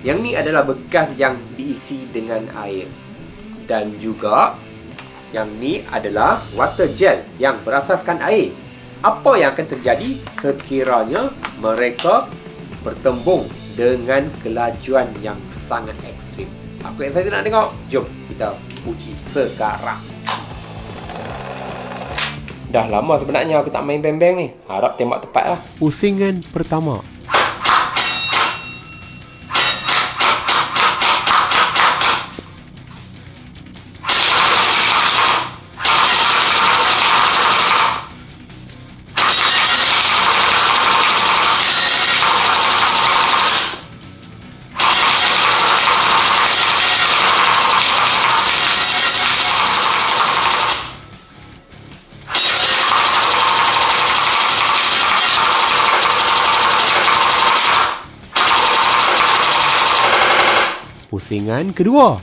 Yang ni adalah bekas yang diisi dengan air. Dan juga yang ni adalah water gel yang berasaskan air. Apa yang akan terjadi sekiranya mereka bertembung dengan kelajuan yang sangat ekstrim? Aku excited nak tengok. Jom kita uji sekarang. Dah lama sebenarnya aku tak main beng-beng ni. Harap tembak tepat lah. Pusingan pertama. Pusingan kedua.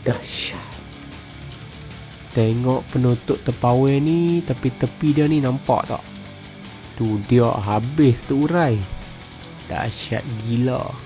Dahsyat. Tengok penutup terpawai ni, tapi tepi dia ni nampak tak? Tu dia habis terurai. Dahsyat gila.